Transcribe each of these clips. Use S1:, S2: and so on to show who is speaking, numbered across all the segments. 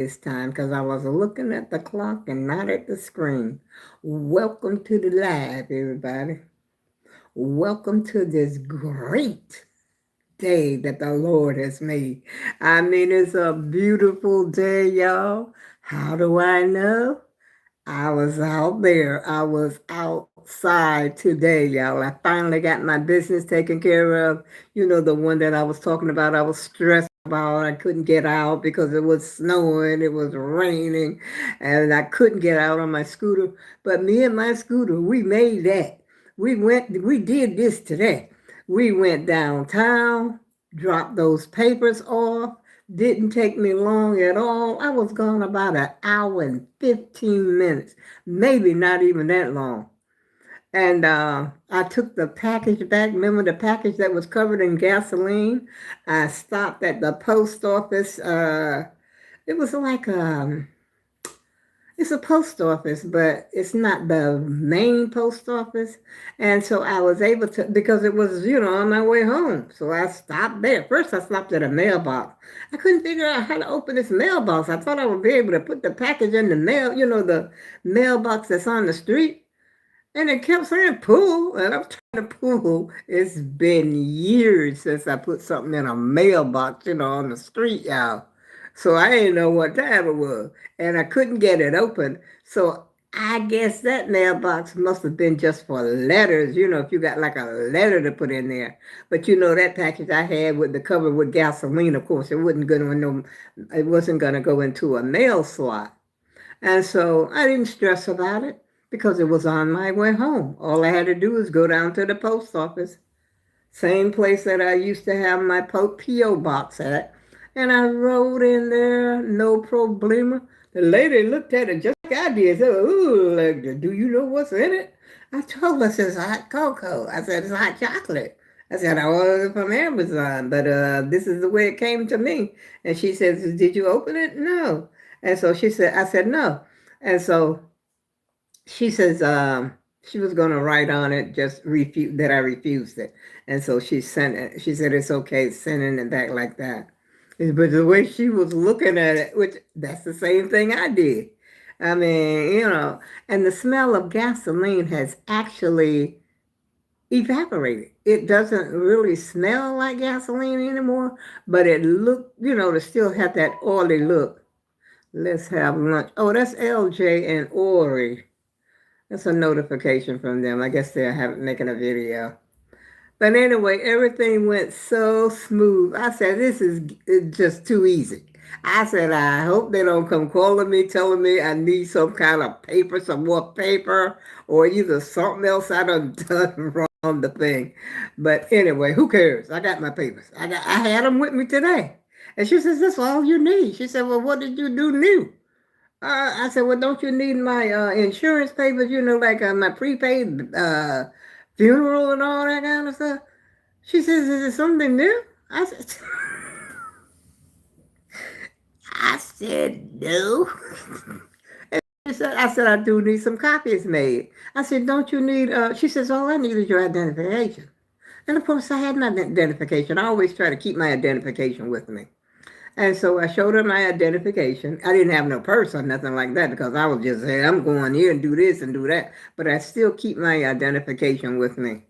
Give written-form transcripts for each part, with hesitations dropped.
S1: this time because I was looking at the clock and not at the screen. Welcome to the live, everybody. Welcome to this great day that the Lord has made. I mean, it's a beautiful day, y'all. How do I know? I was out there. I was outside today, y'all. I finally got my business taken care of. You know, the one that I was talking about, I was stressed about. I couldn't get out because it was snowing, it was raining, and I couldn't get out on my scooter. But me and my scooter, we made that. We did this today. We went downtown, dropped those papers off. Didn't take me long at all. I was gone about an hour and 15 minutes, maybe not even that long. And I took the package back. Remember the package that was covered in gasoline? I stopped at the post office. It was like it's a post office, but it's not the main post office. And so I was able to, because it was, on my way home. So I stopped there. First, I stopped at a mailbox. I couldn't figure out how to open this mailbox. I thought I would be able to put the package in the mail, the mailbox that's on the street. And it kept saying pull, and I'm trying to pull. It's been years since I put something in a mailbox, on the street, y'all. So I didn't know what time it was, and I couldn't get it open. So I guess that mailbox must have been just for letters, if you got like a letter to put in there. But that package I had with the cover with gasoline, of course, it wasn't gonna go into a mail slot. And so I didn't stress about it because it was on my way home. All I had to do was go down to the post office, same place that I used to have my P.O. box at. And I rode in there, no problema. The lady looked at it just like I did. Said, ooh, like, do you know what's in it? I told her, it's hot cocoa. I said, it's hot chocolate. I said, I ordered it from Amazon, but this is the way it came to me. And she says, did you open it? No. And so I said, no. And so she says she was going to write on it, just refute that I refused it. And so she sent it. She said, it's okay sending it back like that. But the way she was looking at it, which that's the same thing I did. I mean, and the smell of gasoline has actually evaporated. It doesn't really smell like gasoline anymore, but it looked, to still have that oily look. Let's have lunch. Oh, that's LJ and Ori. That's a notification from them. I guess they're making a video. But anyway, everything went so smooth. I said, this is just too easy. I said, I hope they don't come calling me, telling me I need some kind of paper, some more paper, or either something else I done wrong on the thing. But anyway, who cares? I got my papers. I had them with me today. And she says, that's all you need. She said, well, what did you do new? I said, well, don't you need my insurance papers, like my prepaid funeral and all that kind of stuff? She says, is it something new? I said, I said no. I said, I do need some copies made. I said, don't you need, she says, all I need is your identification. And of course, I had my identification. I always try to keep my identification with me. And so I showed her my identification. I didn't have no purse or nothing like that because I was just saying, I'm going here and do this and do that. But I still keep my identification with me.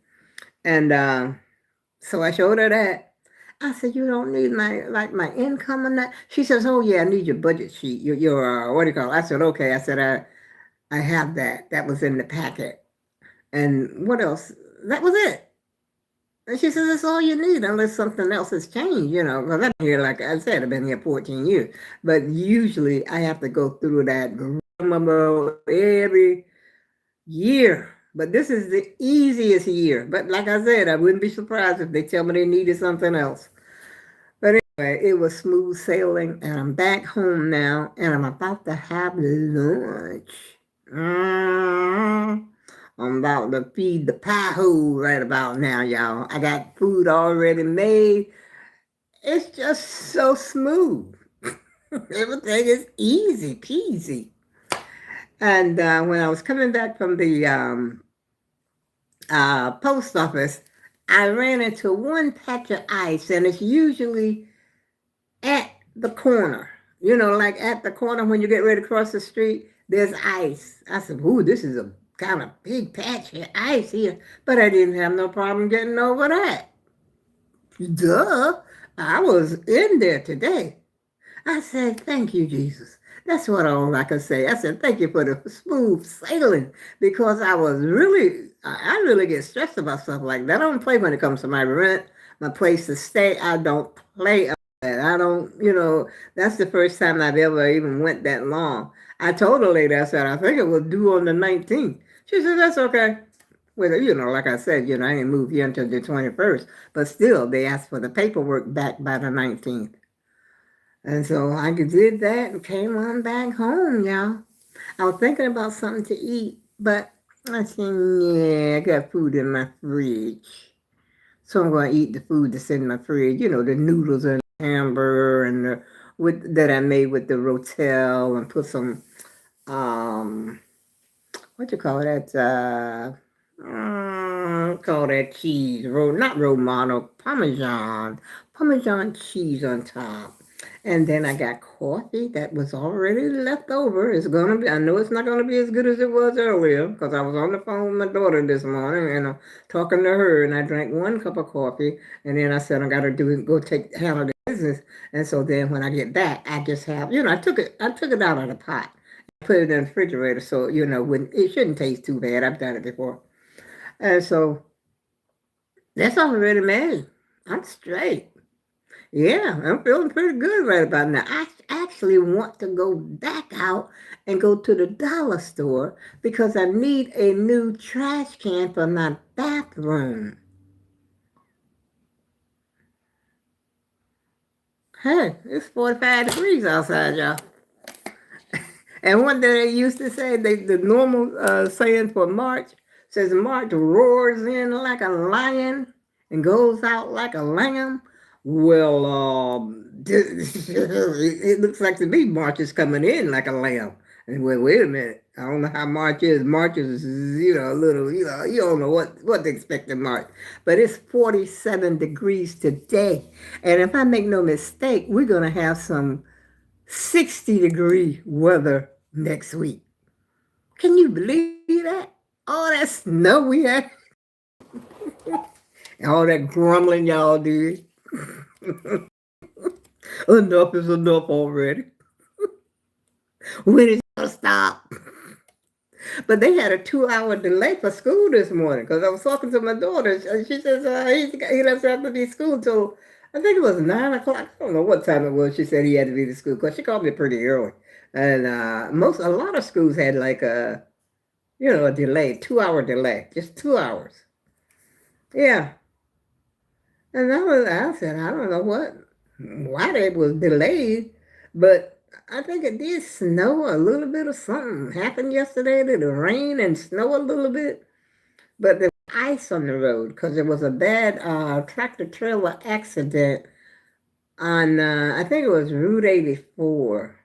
S1: And so I showed her that. I said, you don't need my income and that. She says, oh yeah, I need your budget sheet. Your what do you call it? I said, okay. I said, I have that. That was in the packet. And what else? That was it. And she says, that's all you need unless something else has changed, because I've been here, like I said, I've been here 14 years. But usually I have to go through that rigmarole every year. But this is the easiest year. But like I said, I wouldn't be surprised if they tell me they needed something else. But anyway, it was smooth sailing, and I'm back home now, and I'm about to have lunch. Mm. I'm about to feed the pie hole right about now, y'all. I got food already made. It's just so smooth. Everything is easy peasy. And when I was coming back from the post office, I ran into one patch of ice, and it's usually at the corner. Like at the corner when you get ready to cross the street, there's ice. I said, ooh, this is a kind of big patch of ice here. But I didn't have no problem getting over that. Duh. I was in there today. I said, thank you, Jesus. That's what all I could say. I said, thank you for the smooth sailing because I really get stressed about stuff like that. I don't play when it comes to my rent, my place to stay. I don't play about that. I don't, that's the first time I've ever even went that long. I told the lady, I said, I think it was due on the 19th. She said, that's okay. Well, like I said, I didn't move here until the 21st, but still, they asked for the paperwork back by the 19th. And so I did that and came on back home, y'all. I was thinking about something to eat, but I said, yeah, I got food in my fridge. So I'm going to eat the food that's in my fridge, the noodles and the hamburger and that I made with the Rotel and put some, what you call that? Call that cheese, not Romano, Parmesan cheese on top. And then I got coffee that was already left over. I know it's not gonna be as good as it was earlier because I was on the phone with my daughter this morning and I'm talking to her and I drank 1 cup of coffee and then I said I gotta handle the business. And so then when I get back, I just have, I took it out of the pot, put it in the refrigerator so, it shouldn't taste too bad. I've done it before. And so that's already made. I'm straight. Yeah, I'm feeling pretty good right about now. I actually want to go back out and go to the dollar store because I need a new trash can for my bathroom. Hey, it's 45 degrees outside, y'all. And one day they used to say, the normal saying for March says March roars in like a lion and goes out like a lamb. Well, it looks like to me March is coming in like a lamb. And wait a minute. I don't know how March is. March is, a little, you don't know what to expect in March. But it's 47 degrees today. And if I make no mistake, we're going to have some 60-degree weather next week. Can you believe that? All that snow we had. All that grumbling y'all did. Enough is enough already. When is it going to stop? But they had a 2-hour delay for school this morning because I was talking to my daughter. She says he doesn't have to be school till, I think it was 9 o'clock. I don't know what time it was. She said he had to be to school because she called me pretty early. And a lot of schools had like a delay, 2-hour delay, just 2 hours. Yeah. And I said, I don't know why they was delayed, but I think it did snow a little bit or something happened yesterday. Did it rain and snow a little bit? But there was ice on the road because there was a bad tractor trailer accident on, I think it was Route 84.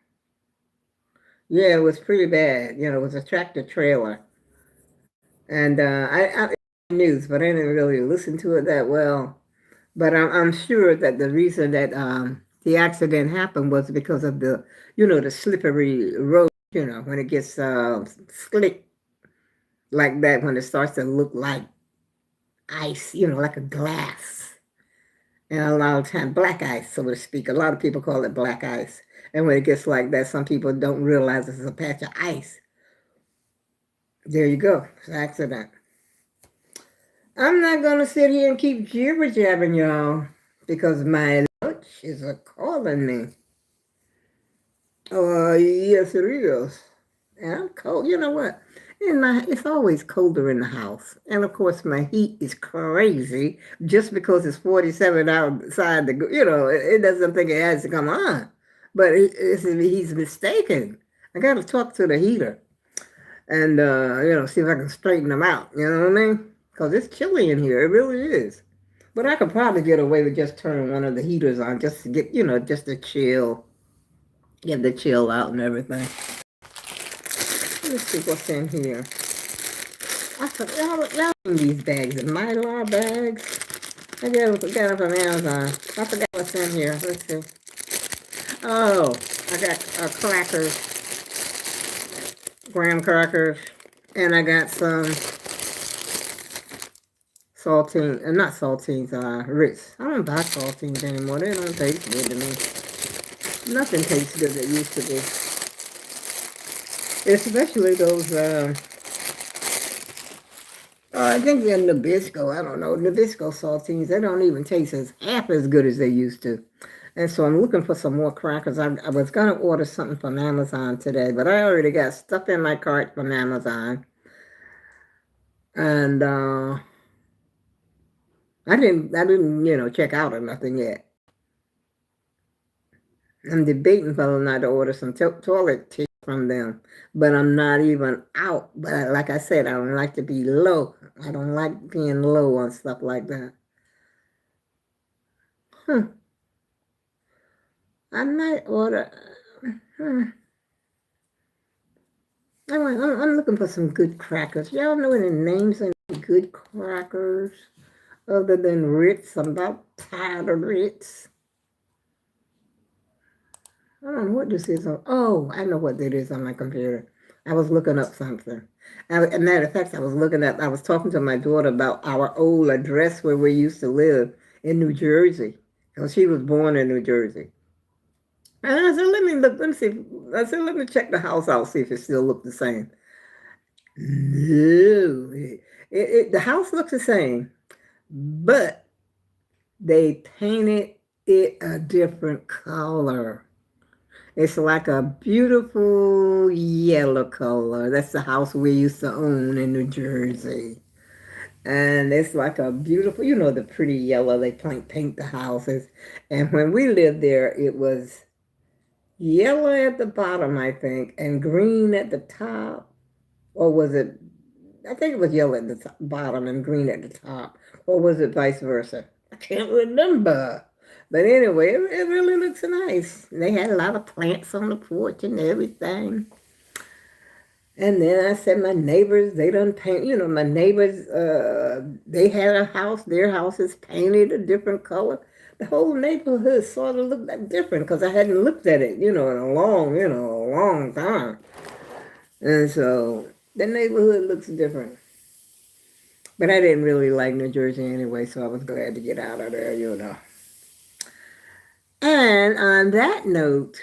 S1: Yeah, it was pretty bad. It was a tractor trailer. And I news, but I didn't really listen to it that well. But I'm sure that the reason that the accident happened was because of the slippery road, when it gets slick like that, when it starts to look like ice, like a glass. And a lot of time, black ice, so to speak. A lot of people call it black ice. And when it gets like that, some people don't realize it's a patch of ice. There you go. It's an accident. I'm not going to sit here and keep jibber-jabbing y'all because my lunch is calling me. Oh, yes, it is. And I'm cold. You know what? It's always colder in the house. And, of course, my heat is crazy just because it's 47 outside. It doesn't think it has to come on. But he's mistaken. I got to talk to the heater and, see if I can straighten him out. You know what I mean? Because it's chilly in here. It really is. But I could probably get away with just turning one of the heaters on just to get, just to chill. Get the chill out and everything. Let's see what's in here. I forgot y'all in these bags. The Mylar bags. I got them from Amazon. I forgot what's in here. Let's see. Oh, I got crackers, graham crackers, and I got some saltine, not saltines, Ritz. I don't buy saltines anymore. They don't taste good to me. Nothing tastes good that used to be. Especially those, I think they're Nabisco. I don't know. Nabisco saltines, they don't even taste half as good as they used to. And so I'm looking for some more crackers. I was going to order something from Amazon today, but I already got stuff in my cart from Amazon. And I didn't, check out or nothing yet. I'm debating whether or not to order some toilet tissue from them, but I'm not even out. But like I said, I don't like to be low. I don't like being low on stuff like that. Huh. I might order. Huh. I'm looking for some good crackers. Y'all know any names of good crackers other than Ritz? I'm about tired of Ritz. I don't know what this is. Oh, I know what it is on my computer. I was looking up something. As a matter of fact, I was talking to my daughter about our old address where we used to live in New Jersey. Because she was born in New Jersey. And I said, let me see. I said, let me check the house out, see if it still looks the same. No, the house looks the same, but they painted it a different color. It's like a beautiful yellow color. That's the house we used to own in New Jersey. And it's like a beautiful, the pretty yellow they paint the houses. And when we lived there, it was yellow at the bottom, I think, and green at the top. Or was it, I think it was yellow at the bottom and green at the top. Or was it vice versa? I can't remember. But anyway, it really looks nice. They had a lot of plants on the porch and everything. And then I said, my neighbors, they done paint, my neighbors, they had a house, their house is painted a different color. The whole neighborhood sort of looked like different because I hadn't looked at it, in a long time. And so the neighborhood looks different. But I didn't really like New Jersey anyway, so I was glad to get out of there. And on that note,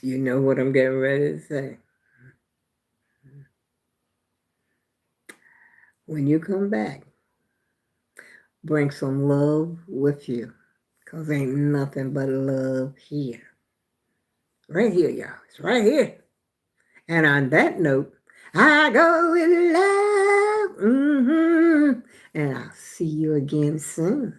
S1: you know what I'm getting ready to say. When you come back, bring some love with you, because ain't nothing but love here. Right here, y'all. It's right here. And on that note, I go with love. And I'll see you again soon.